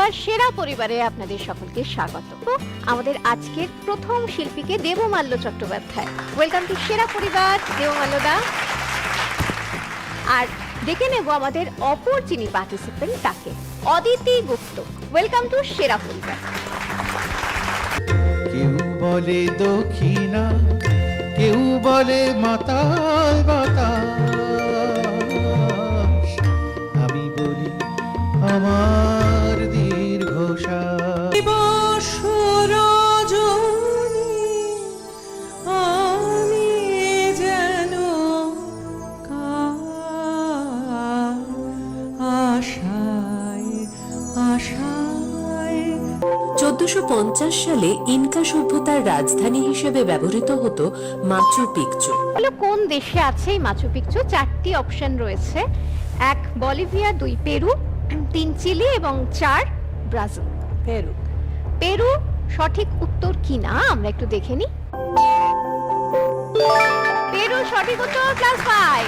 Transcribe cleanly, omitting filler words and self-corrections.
পরিবার সেরা পরিবারে আপনাদের সকলকে স্বাগত। আমাদের আজকের প্রথম শিল্পীকে দেবমাল্য চট্টোপাধ্যায়। ওয়েলকাম টু সেরা পরিবার দেবমাল্য দা। আর দেখে নেব আমাদের অপর যিনি পার্টিসিপেন্ট তাকে, অদিতি গুপ্ত। ওয়েলকাম টু সেরা পরিবার। কেউ বলে দক্ষিণা, কেউ বলে মাতাল বাতাস, আমি বলি আমার দীর্ঘশ্বাস। আমি যেন আশায় আশায় 1450 সালে ইনকা সভ্যতার রাজধানী হিসেবে ব্যবহৃত হতো মাচু পিকচু। হলো কোন দেশে আছে এই মাচু পিকচু? 4টি অপশন রয়েছে। 1 বলিভিয়া, 2 পেরু, 3 চিলি এবং 4 ব্রাজিল। পেরু। পেরু সঠিক উত্তর কিনা আমরা একটু দেখে নিই। পেরু সঠিক উত্তর, +5।